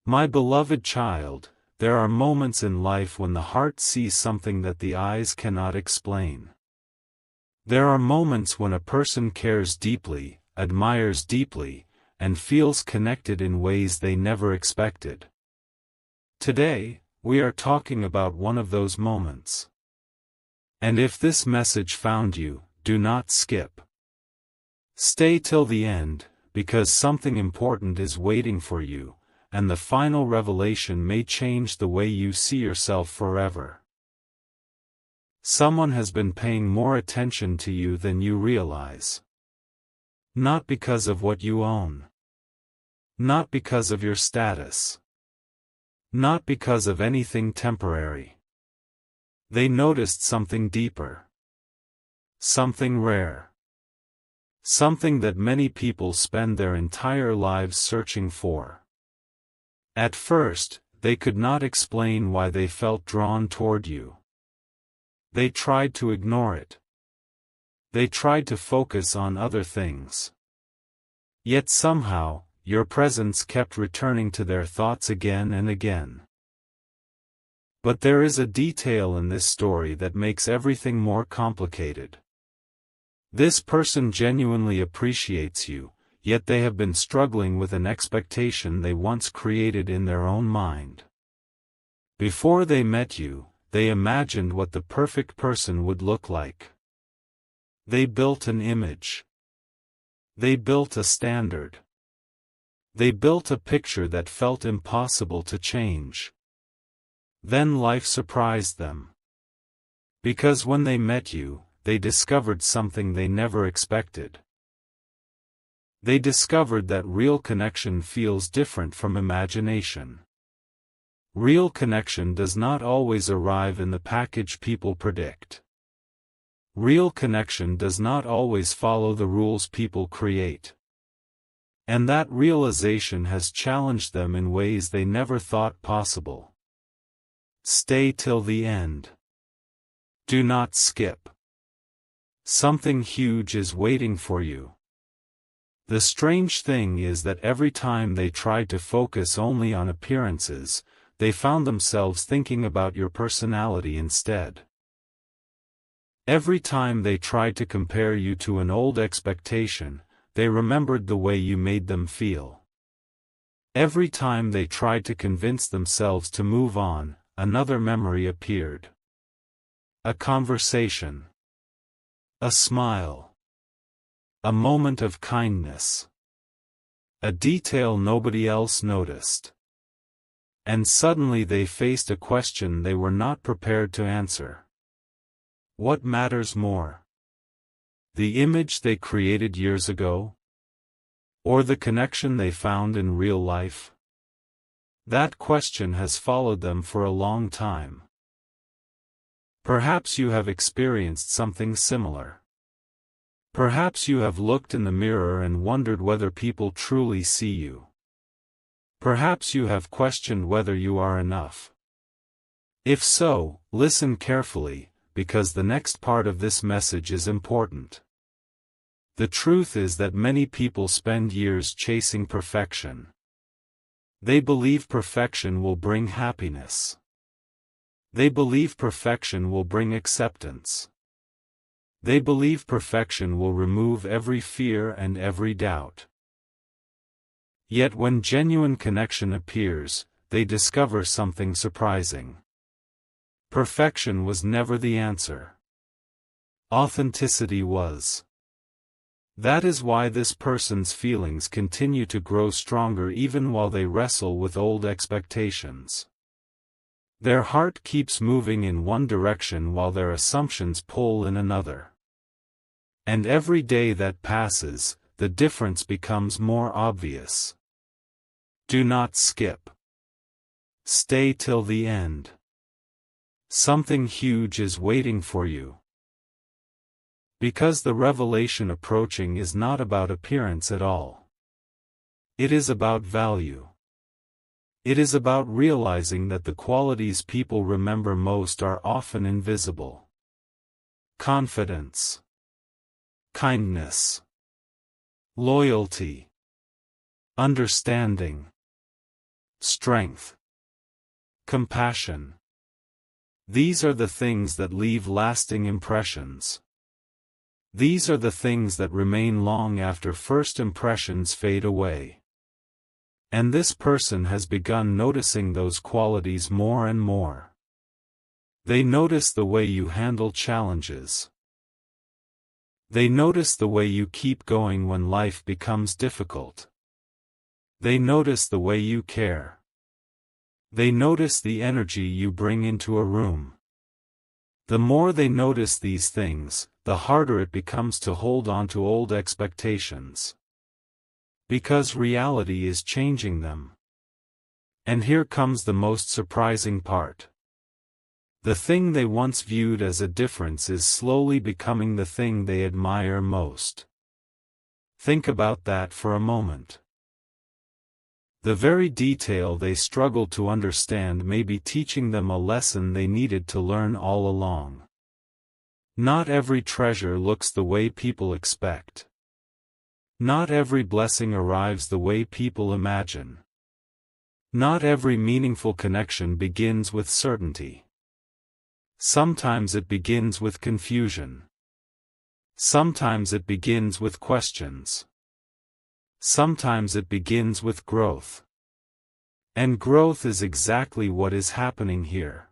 My beloved child, there are moments in life when the heart sees something that the eyes cannot explain. There are moments when a person cares deeply, admires deeply, and feels connected in ways they never expected. Today, we are talking about one of those moments. And if this message found you, do not skip. Stay till the end, because something important is waiting for you, and the final revelation may change the way you see yourself forever. Someone has been paying more attention to you than you realize. Not because of what you own. Not because of your status. Not because of anything temporary. They noticed something deeper. Something rare. Something that many people spend their entire lives searching for. At first, they could not explain why they felt drawn toward you. They tried to ignore it. They tried to focus on other things. Yet somehow, your presence kept returning to their thoughts again and again. But there is a detail in this story that makes everything more complicated. This person genuinely appreciates you, yet they have been struggling with an expectation they once created in their own mind. Before they met you, they imagined what the perfect person would look like. They built an image. They built a standard. They built a picture that felt impossible to change. Then life surprised them. Because when they met you, they discovered something they never expected. They discovered that real connection feels different from imagination. Real connection does not always arrive in the package people predict. Real connection does not always follow the rules people create. And that realization has challenged them in ways they never thought possible. Stay till the end. Do not skip. Something huge is waiting for you. The strange thing is that every time they tried to focus only on appearances, they found themselves thinking about your personality instead. Every time they tried to compare you to an old expectation, they remembered the way you made them feel. Every time they tried to convince themselves to move on, another memory appeared. A conversation. A smile. A moment of kindness. A detail nobody else noticed. And suddenly they faced a question they were not prepared to answer. What matters more? The image they created years ago? Or the connection they found in real life? That question has followed them for a long time. Perhaps you have experienced something similar. Perhaps you have looked in the mirror and wondered whether people truly see you. Perhaps you have questioned whether you are enough. If so, listen carefully, because the next part of this message is important. The truth is that many people spend years chasing perfection. They believe perfection will bring happiness. They believe perfection will bring acceptance. They believe perfection will remove every fear and every doubt. Yet when genuine connection appears, they discover something surprising. Perfection was never the answer. Authenticity was. That is why this person's feelings continue to grow stronger even while they wrestle with old expectations. Their heart keeps moving in one direction while their assumptions pull in another. And every day that passes, the difference becomes more obvious. Do not skip. Stay till the end. Something huge is waiting for you. Because the revelation approaching is not about appearance at all. It is about value. It is about realizing that the qualities people remember most are often invisible. Confidence. Kindness. Loyalty. Understanding. strength, compassion. These are the things that leave lasting impressions. These are the things that remain long after first impressions fade away. And this person has begun noticing those qualities more and more. They notice the way you handle challenges. They notice the way you keep going when life becomes difficult. They notice the way you care. They notice the energy you bring into a room. The more they notice these things, the harder it becomes to hold on to old expectations. Because reality is changing them. And here comes the most surprising part. The thing they once viewed as a difference is slowly becoming the thing they admire most. Think about that for a moment. The very detail they struggle to understand may be teaching them a lesson they needed to learn all along. Not every treasure looks the way people expect. Not every blessing arrives the way people imagine. Not every meaningful connection begins with certainty. Sometimes it begins with confusion. Sometimes it begins with questions. Sometimes it begins with growth. And growth is exactly what is happening here.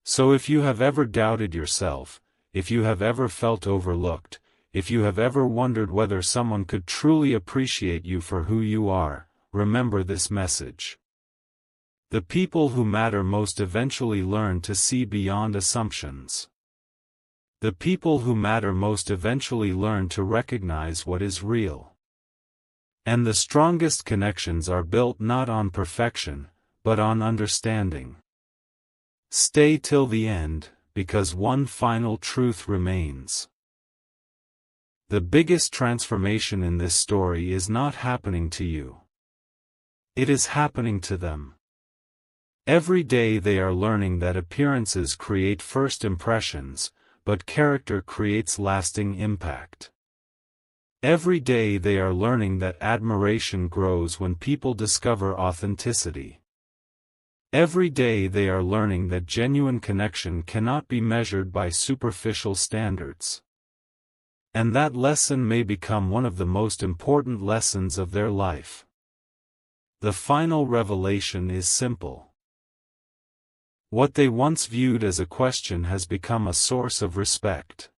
So if you have ever doubted yourself, if you have ever felt overlooked, if you have ever wondered whether someone could truly appreciate you for who you are, remember this message. The people who matter most eventually learn to see beyond assumptions. The people who matter most eventually learn to recognize what is real. And the strongest connections are built not on perfection, but on understanding. Stay till the end, because one final truth remains. The biggest transformation in this story is not happening to you. It is happening to them. Every day they are learning that appearances create first impressions, but character creates lasting impact. Every day they are learning that admiration grows when people discover authenticity. Every day they are learning that genuine connection cannot be measured by superficial standards. And that lesson may become one of the most important lessons of their life. The final revelation is simple. What they once viewed as a question has become a source of respect.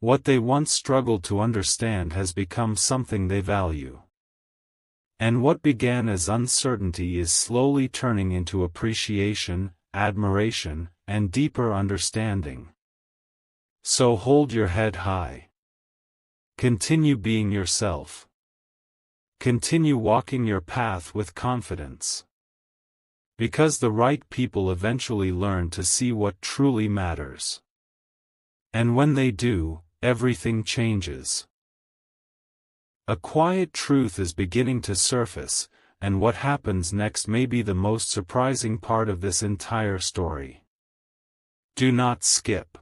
What they once struggled to understand has become something they value. And what began as uncertainty is slowly turning into appreciation, admiration, and deeper understanding. So hold your head high. Continue being yourself. Continue walking your path with confidence. Because the right people eventually learn to see what truly matters. And when they do, everything changes. A quiet truth is beginning to surface, and what happens next may be the most surprising part of this entire story. Do not skip.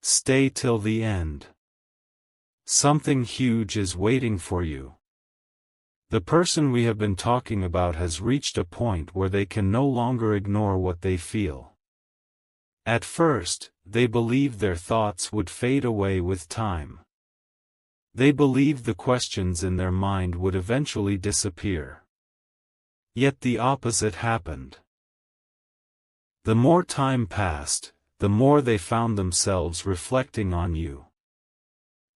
Stay till the end. Something huge is waiting for you. The person we have been talking about has reached a point where they can no longer ignore what they feel. At first, they believed their thoughts would fade away with time. They believed the questions in their mind would eventually disappear. Yet the opposite happened. The more time passed, the more they found themselves reflecting on you.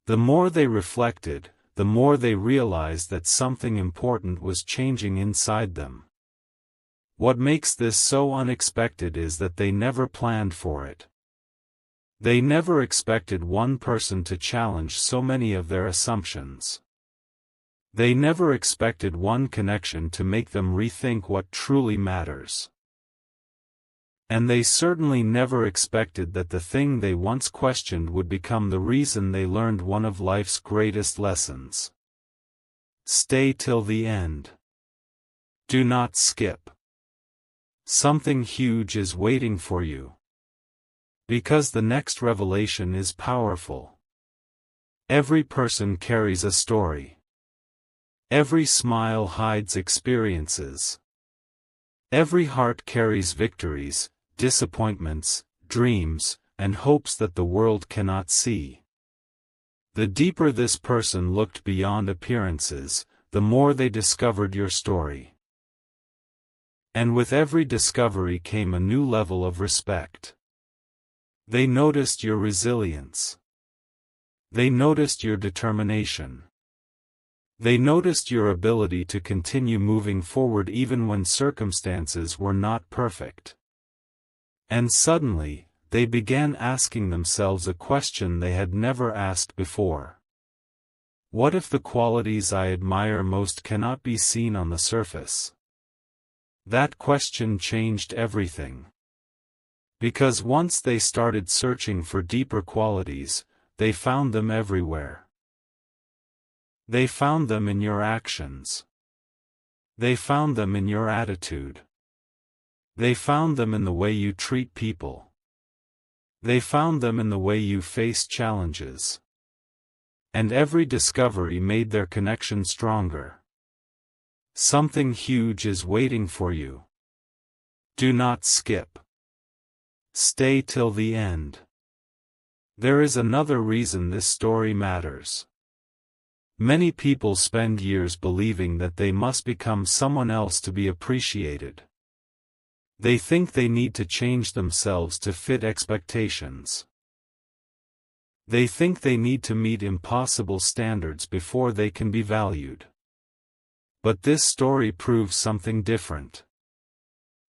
The more they reflected, the more they realized that something important was changing inside them. What makes this so unexpected is that they never planned for it. They never expected one person to challenge so many of their assumptions. They never expected one connection to make them rethink what truly matters. And they certainly never expected that the thing they once questioned would become the reason they learned one of life's greatest lessons. Stay till the end. Do not skip. Something huge is waiting for you. Because the next revelation is powerful. Every person carries a story. Every smile hides experiences. Every heart carries victories, disappointments, dreams, and hopes that the world cannot see. The deeper this person looked beyond appearances, the more they discovered your story. And with every discovery came a new level of respect. They noticed your resilience. They noticed your determination. They noticed your ability to continue moving forward even when circumstances were not perfect. And suddenly, they began asking themselves a question they had never asked before. What if the qualities I admire most cannot be seen on the surface? That question changed everything. Because once they started searching for deeper qualities, they found them everywhere. They found them in your actions. They found them in your attitude. They found them in the way you treat people. They found them in the way you face challenges. And every discovery made their connection stronger. Something huge is waiting for you. Do not skip. Stay till the end. There is another reason this story matters. Many people spend years believing that they must become someone else to be appreciated. They think they need to change themselves to fit expectations. They think they need to meet impossible standards before they can be valued. But this story proves something different.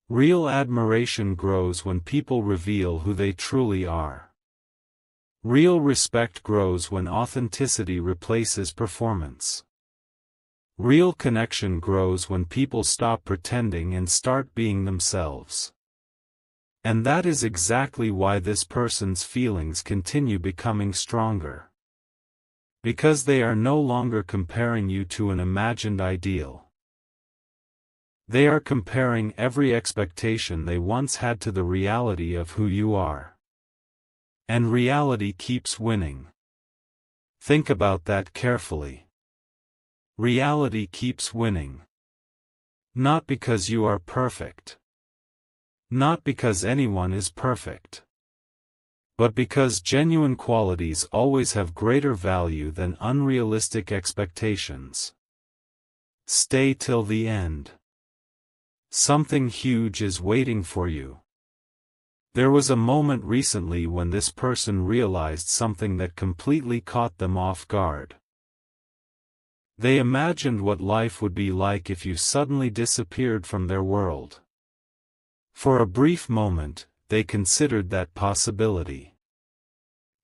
Real admiration grows when people reveal who they truly are. Real respect grows when authenticity replaces performance. Real connection grows when people stop pretending and start being themselves. And that is exactly why this person's feelings continue becoming stronger. Because they are no longer comparing you to an imagined ideal. They are comparing every expectation they once had to the reality of who you are. And reality keeps winning. Think about that carefully. Reality keeps winning. Not because you are perfect. Not because anyone is perfect. But because genuine qualities always have greater value than unrealistic expectations. Stay till the end. Something huge is waiting for you. There was a moment recently when this person realized something that completely caught them off guard. They imagined what life would be like if you suddenly disappeared from their world. For a brief moment, they considered that possibility.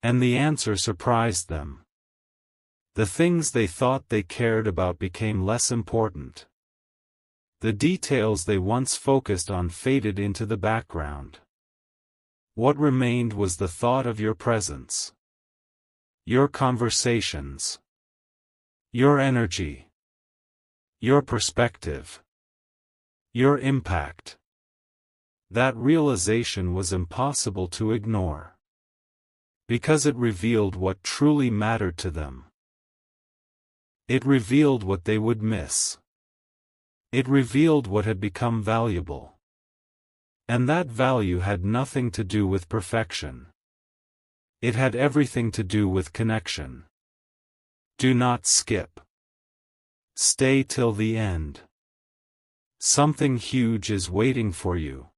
And the answer surprised them. The things they thought they cared about became less important. The details they once focused on faded into the background. What remained was the thought of your presence. Your conversations. Your energy. Your perspective. Your impact. That realization was impossible to ignore. Because it revealed what truly mattered to them. It revealed what they would miss. It revealed what had become valuable. And that value had nothing to do with perfection. It had everything to do with connection. Do not skip. Stay till the end. Something huge is waiting for you.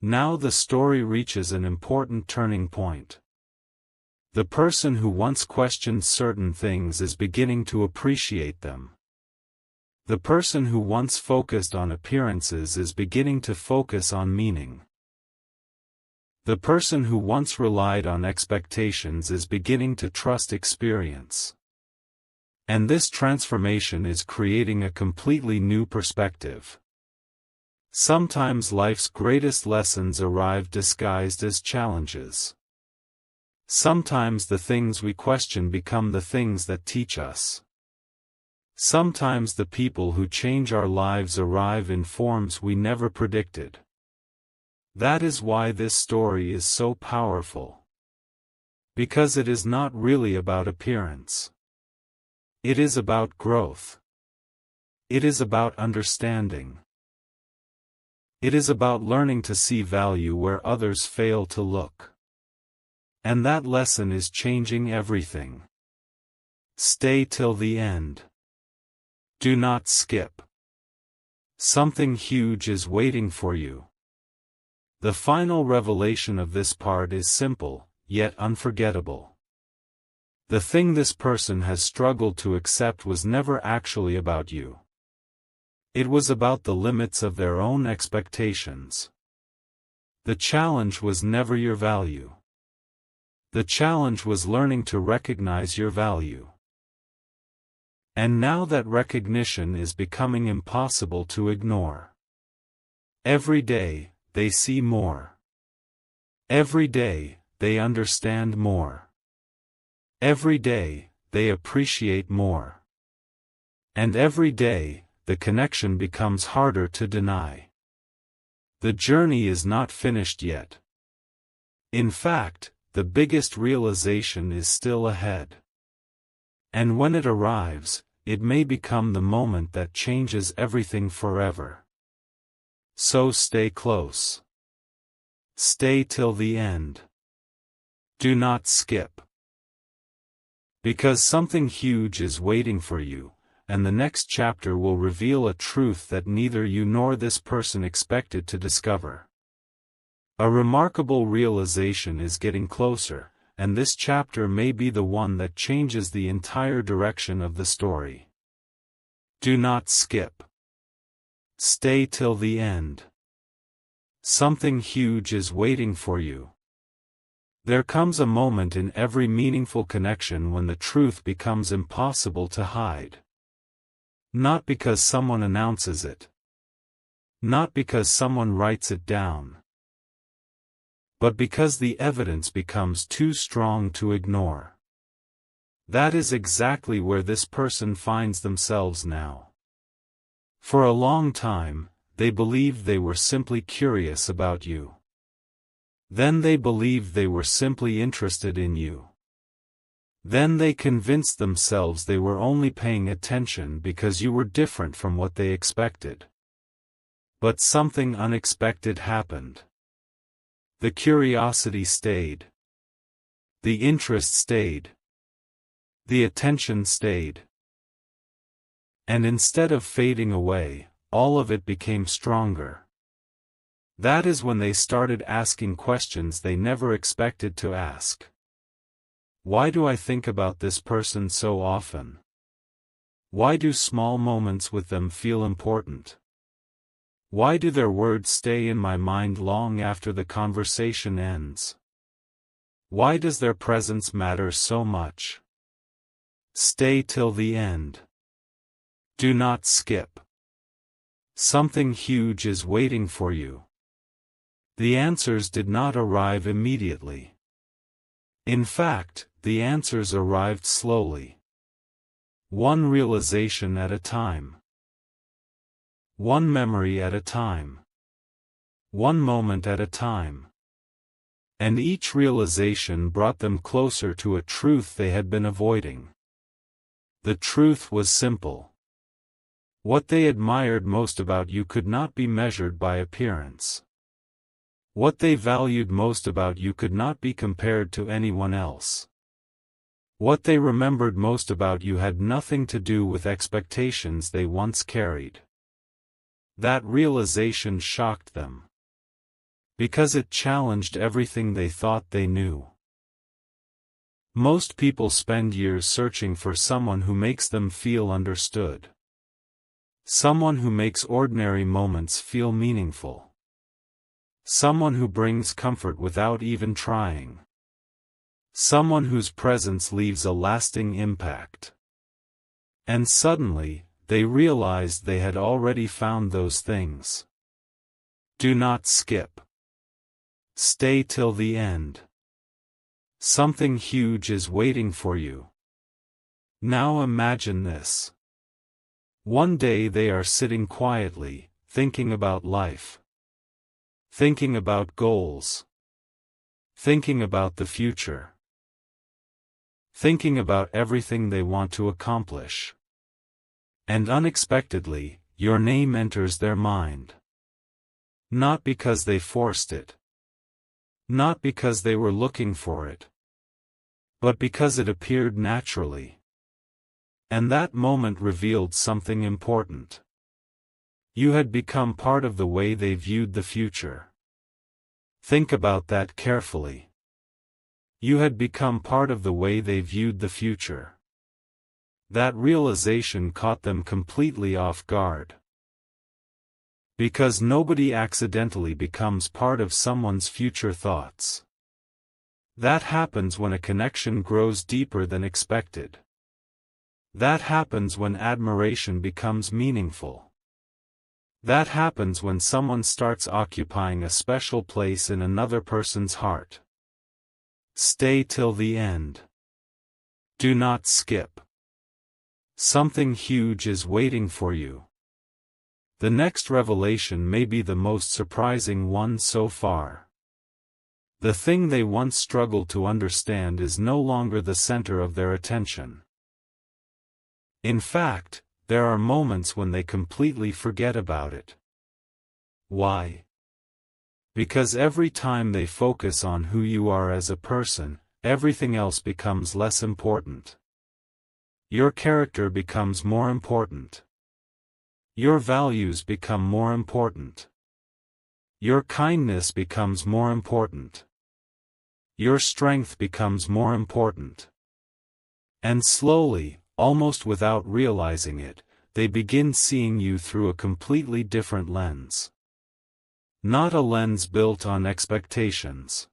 Now the story reaches an important turning point. The person who once questioned certain things is beginning to appreciate them. The person who once focused on appearances is beginning to focus on meaning. The person who once relied on expectations is beginning to trust experience. And this transformation is creating a completely new perspective. Sometimes life's greatest lessons arrive disguised as challenges. Sometimes the things we question become the things that teach us. Sometimes the people who change our lives arrive in forms we never predicted. That is why this story is so powerful. Because it is not really about appearance. It is about growth. It is about understanding. It is about learning to see value where others fail to look. And that lesson is changing everything. Stay till the end. Do not skip. Something huge is waiting for you. The final revelation of this part is simple, yet unforgettable. The thing this person has struggled to accept was never actually about you. It was about the limits of their own expectations. The challenge was never your value. The challenge was learning to recognize your value. And now that recognition is becoming impossible to ignore. Every day, they see more. Every day, they understand more. Every day, they appreciate more. And every day, the connection becomes harder to deny. The journey is not finished yet. In fact, the biggest realization is still ahead. And when it arrives, it may become the moment that changes everything forever. So stay close. Stay till the end. Do not skip. Because something huge is waiting for you, and the next chapter will reveal a truth that neither you nor this person expected to discover. A remarkable realization is getting closer, and this chapter may be the one that changes the entire direction of the story. Do not skip. Stay till the end. Something huge is waiting for you. There comes a moment in every meaningful connection when the truth becomes impossible to hide. Not because someone announces it. Not because someone writes it down. But because the evidence becomes too strong to ignore. That is exactly where this person finds themselves now. For a long time, they believed they were simply curious about you. Then they believed they were simply interested in you. Then they convinced themselves they were only paying attention because you were different from what they expected. But something unexpected happened. The curiosity stayed. The interest stayed. The attention stayed. And instead of fading away, all of it became stronger. That is when they started asking questions they never expected to ask. Why do I think about this person so often? Why do small moments with them feel important? Why do their words stay in my mind long after the conversation ends? Why does their presence matter so much? Stay till the end. Do not skip. Something huge is waiting for you. The answers did not arrive immediately. In fact, the answers arrived slowly. One realization at a time. One memory at a time. One moment at a time. And each realization brought them closer to a truth they had been avoiding. The truth was simple. What they admired most about you could not be measured by appearance. What they valued most about you could not be compared to anyone else. What they remembered most about you had nothing to do with expectations they once carried. That realization shocked them. Because it challenged everything they thought they knew. Most people spend years searching for someone who makes them feel understood. Someone who makes ordinary moments feel meaningful. Someone who brings comfort without even trying. Someone whose presence leaves a lasting impact. And suddenly, they realized they had already found those things. Do not skip. Stay till the end. Something huge is waiting for you. Now imagine this. One day they are sitting quietly, thinking about life. Thinking about goals. Thinking about the future. Thinking about everything they want to accomplish. And unexpectedly, your name enters their mind. Not because they forced it. Not because they were looking for it. But because it appeared naturally. And that moment revealed something important. You had become part of the way they viewed the future. Think about that carefully. You had become part of the way they viewed the future. That realization caught them completely off guard. Because nobody accidentally becomes part of someone's future thoughts. That happens when a connection grows deeper than expected. That happens when admiration becomes meaningful. That happens when someone starts occupying a special place in another person's heart. Stay till the end. Do not skip. Something huge is waiting for you. The next revelation may be the most surprising one so far. The thing they once struggled to understand is no longer the center of their attention. In fact, there are moments when they completely forget about it. Why? Because every time they focus on who you are as a person, everything else becomes less important. Your character becomes more important. Your values become more important. Your kindness becomes more important. Your strength becomes more important. And slowly, almost without realizing it, they begin seeing you through a completely different lens. Not a lens built on expectations.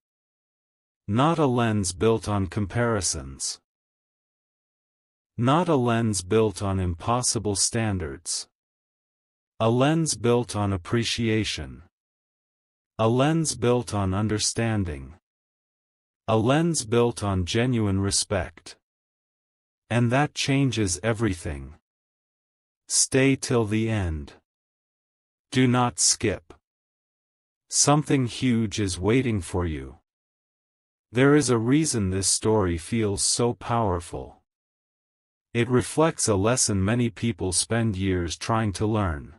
Not a lens built on comparisons. Not a lens built on impossible standards. A lens built on appreciation. A lens built on understanding. A lens built on genuine respect. And that changes everything. Stay till the end. Do not skip. Something huge is waiting for you. There is a reason this story feels so powerful. It reflects a lesson many people spend years trying to learn.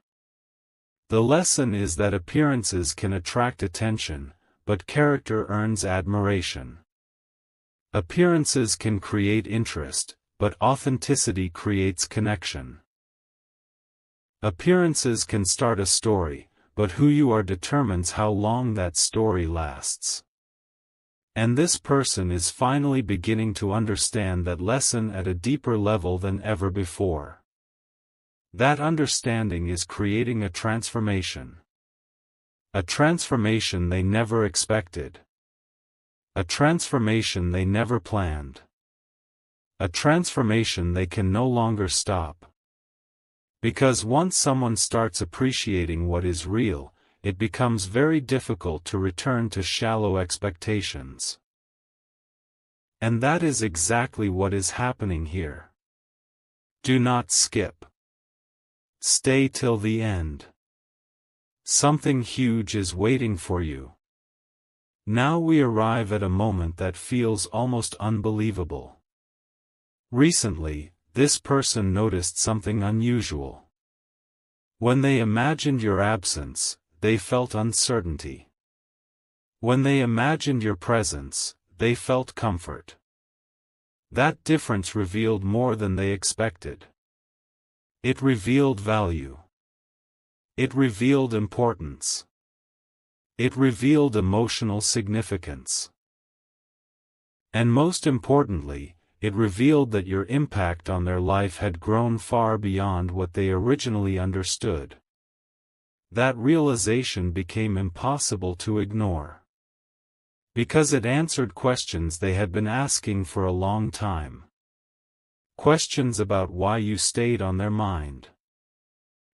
The lesson is that appearances can attract attention, but character earns admiration. Appearances can create interest, but authenticity creates connection. Appearances can start a story, but who you are determines how long that story lasts. And this person is finally beginning to understand that lesson at a deeper level than ever before. That understanding is creating a transformation. A transformation they never expected. A transformation they never planned. A transformation they can no longer stop. Because once someone starts appreciating what is real, it becomes very difficult to return to shallow expectations. And that is exactly what is happening here. Do not skip. Stay till the end. Something huge is waiting for you. Now we arrive at a moment that feels almost unbelievable. Recently, this person noticed something unusual. When they imagined your absence, they felt uncertainty. When they imagined your presence, they felt comfort. That difference revealed more than they expected. It revealed value. It revealed importance. It revealed emotional significance. And most importantly, it revealed that your impact on their life had grown far beyond what they originally understood. That realization became impossible to ignore. Because it answered questions they had been asking for a long time. Questions about why you stayed on their mind.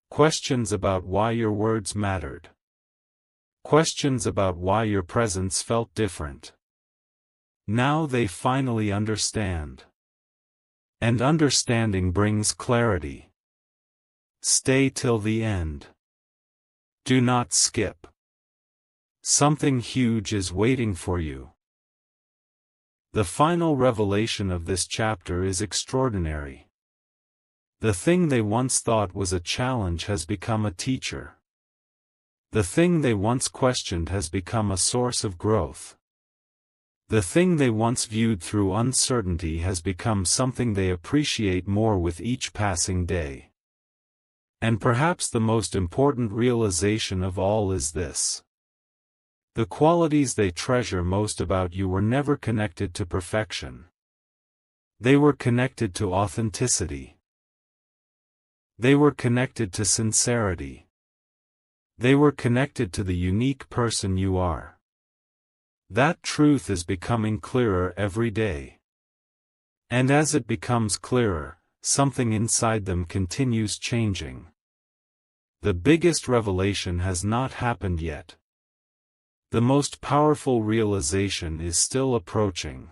Questions about why your words mattered. Questions about why your presence felt different. Now they finally understand. And understanding brings clarity. Stay till the end. Do not skip. Something huge is waiting for you. The final revelation of this chapter is extraordinary. The thing they once thought was a challenge has become a teacher. The thing they once questioned has become a source of growth. The thing they once viewed through uncertainty has become something they appreciate more with each passing day. And perhaps the most important realization of all is this: the qualities they treasure most about you were never connected to perfection. They were connected to authenticity. They were connected to sincerity. They were connected to the unique person you are. That truth is becoming clearer every day. And as it becomes clearer, something inside them continues changing. The biggest revelation has not happened yet. The most powerful realization is still approaching.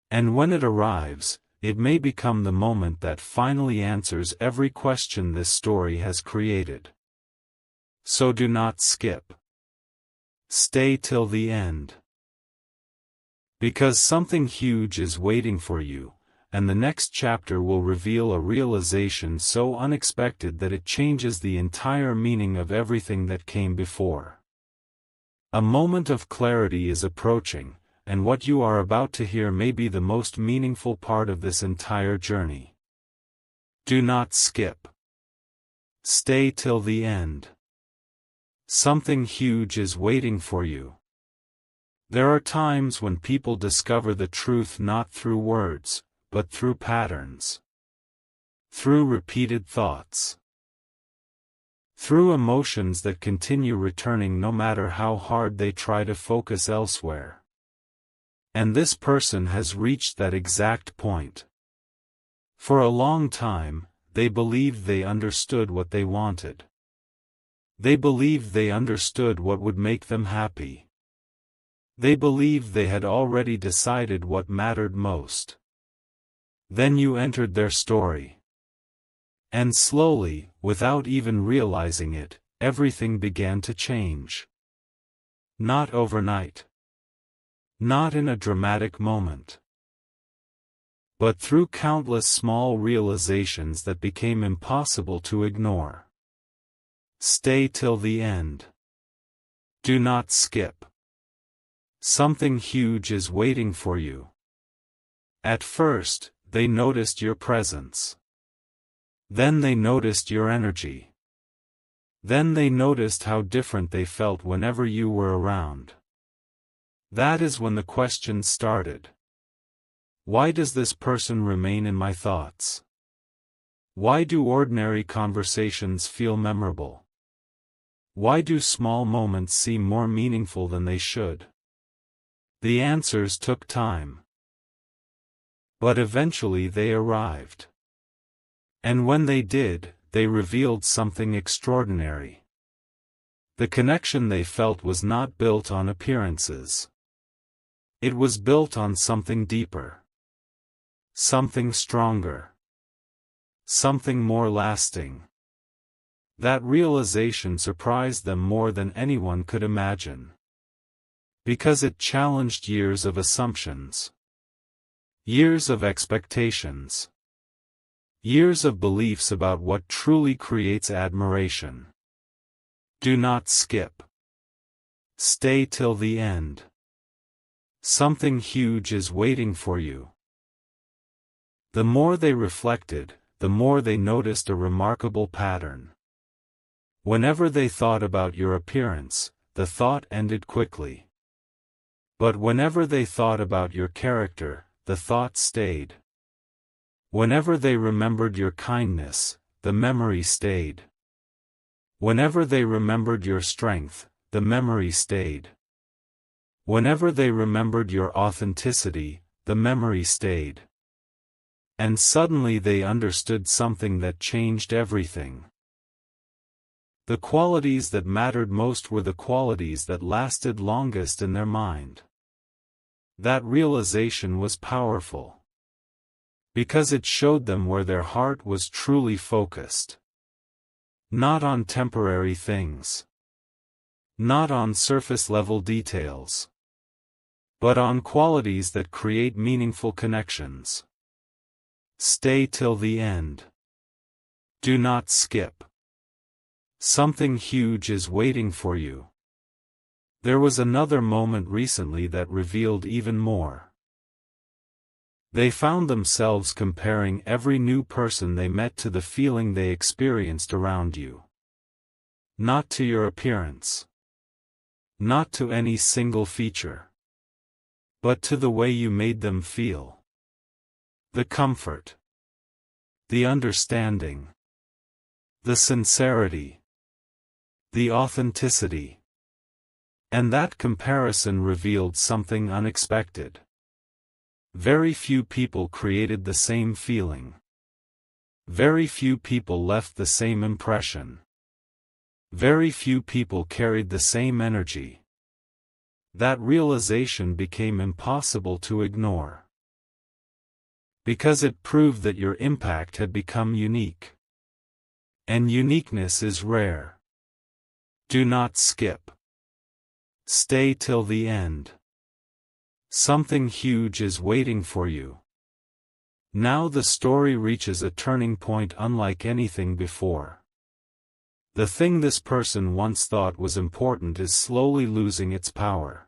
And when it arrives, it may become the moment that finally answers every question this story has created. So do not skip. Stay till the end. Because something huge is waiting for you, and the next chapter will reveal a realization so unexpected that it changes the entire meaning of everything that came before. A moment of clarity is approaching, and what you are about to hear may be the most meaningful part of this entire journey. Do not skip. Stay till the end. Something huge is waiting for you. There are times when people discover the truth not through words, but through patterns. Through repeated thoughts. Through emotions that continue returning no matter how hard they try to focus elsewhere. And this person has reached that exact point. For a long time, they believed they understood what they wanted. They believed they understood what would make them happy. They believed they had already decided what mattered most. Then you entered their story. And slowly, without even realizing it, everything began to change. Not overnight. Not in a dramatic moment. But through countless small realizations that became impossible to ignore. Stay till the end. Do not skip. Something huge is waiting for you. At first, they noticed your presence. Then they noticed your energy. Then they noticed how different they felt whenever you were around. That is when the question started. Why does this person remain in my thoughts? Why do ordinary conversations feel memorable? Why do small moments seem more meaningful than they should? The answers took time. But eventually they arrived. And when they did, they revealed something extraordinary. The connection they felt was not built on appearances. It was built on something deeper. Something stronger. Something more lasting. That realization surprised them more than anyone could imagine. Because it challenged years of assumptions. Years of expectations. Years of beliefs about what truly creates admiration. Do not skip. Stay till the end. Something huge is waiting for you. The more they reflected, the more they noticed a remarkable pattern. Whenever they thought about your appearance, the thought ended quickly. But whenever they thought about your character, the thought stayed. Whenever they remembered your kindness, the memory stayed. Whenever they remembered your strength, the memory stayed. Whenever they remembered your authenticity, the memory stayed. And suddenly they understood something that changed everything. The qualities that mattered most were the qualities that lasted longest in their mind. That realization was powerful. Because it showed them where their heart was truly focused. Not on temporary things. Not on surface-level details. But on qualities that create meaningful connections. Stay till the end. Do not skip. Something huge is waiting for you. There was another moment recently that revealed even more. They found themselves comparing every new person they met to the feeling they experienced around you. Not to your appearance. Not to any single feature. But to the way you made them feel. The comfort. The understanding. The sincerity. The authenticity. And that comparison revealed something unexpected. Very few people created the same feeling. Very few people left the same impression. Very few people carried the same energy. That realization became impossible to ignore. Because it proved that your impact had become unique. And uniqueness is rare. Do not skip. Stay till the end. Something huge is waiting for you. Now the story reaches a turning point unlike anything before. The thing this person once thought was important is slowly losing its power.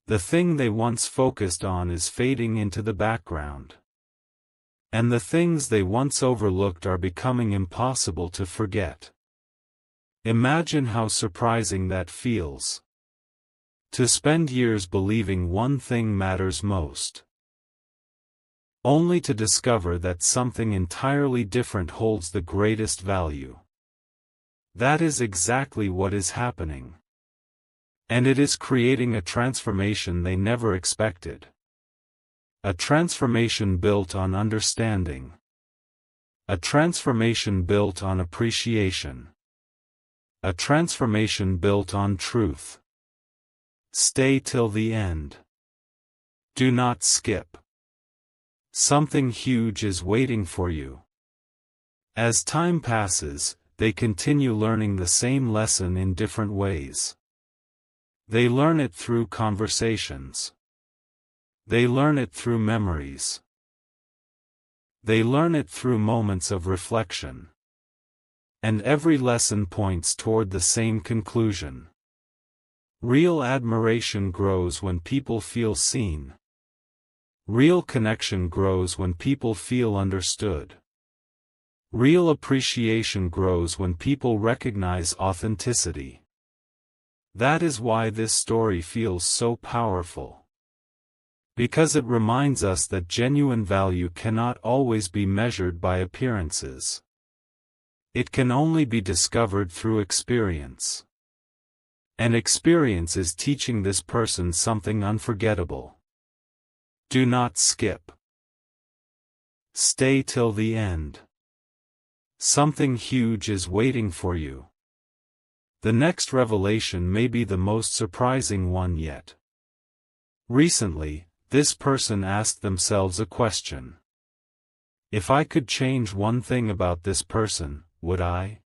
The thing they once focused on is fading into the background. And the things they once overlooked are becoming impossible to forget. Imagine how surprising that feels. To spend years believing one thing matters most. Only to discover that something entirely different holds the greatest value. That is exactly what is happening. And it is creating a transformation they never expected. A transformation built on understanding. A transformation built on appreciation. A transformation built on truth. Stay till the end. Do not skip. Something huge is waiting for you. As time passes, they continue learning the same lesson in different ways. They learn it through conversations. They learn it through memories. They learn it through moments of reflection. And every lesson points toward the same conclusion. Real admiration grows when people feel seen. Real connection grows when people feel understood. Real appreciation grows when people recognize authenticity. That is why this story feels so powerful. Because it reminds us that genuine value cannot always be measured by appearances. It can only be discovered through experience. And experience is teaching this person something unforgettable. Do not skip. Stay till the end. Something huge is waiting for you. The next revelation may be the most surprising one yet. Recently, this person asked themselves a question. If I could change one thing about this person, would I?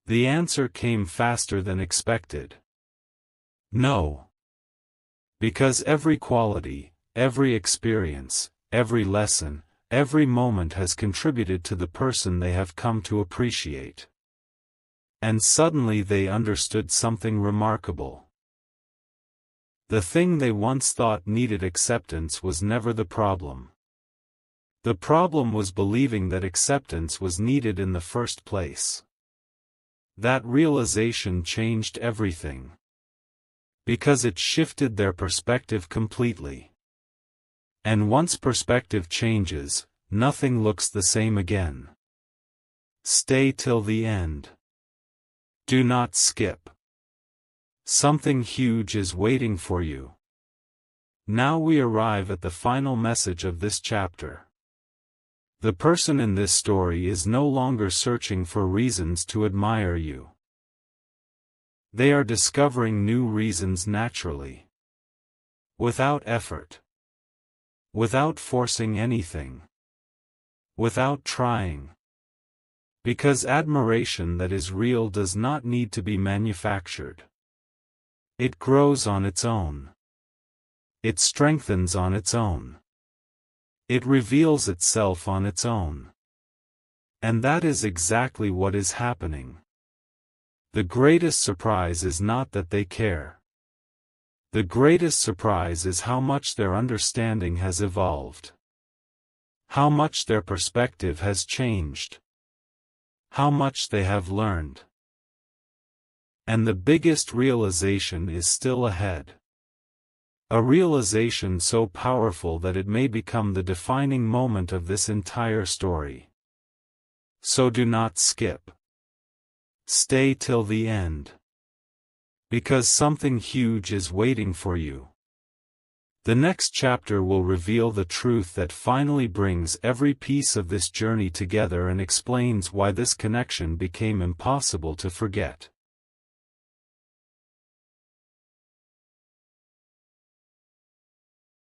The answer came faster than expected. No. Because every quality, every experience, every lesson, every moment has contributed to the person they have come to appreciate. And suddenly they understood something remarkable. The thing they once thought needed acceptance was never the problem. The problem was believing that acceptance was needed in the first place. That realization changed everything. Because it shifted their perspective completely. And once perspective changes, nothing looks the same again. Stay till the end. Do not skip. Something huge is waiting for you. Now we arrive at the final message of this chapter. The person in this story is no longer searching for reasons to admire you. They are discovering new reasons naturally. Without effort. Without forcing anything. Without trying. Because admiration that is real does not need to be manufactured. It grows on its own. It strengthens on its own. It reveals itself on its own. And that is exactly what is happening. The greatest surprise is not that they care. The greatest surprise is how much their understanding has evolved. How much their perspective has changed. How much they have learned. And the biggest realization is still ahead. A realization so powerful that it may become the defining moment of this entire story. So do not skip. Stay till the end. Because something huge is waiting for you. The next chapter will reveal the truth that finally brings every piece of this journey together and explains why this connection became impossible to forget.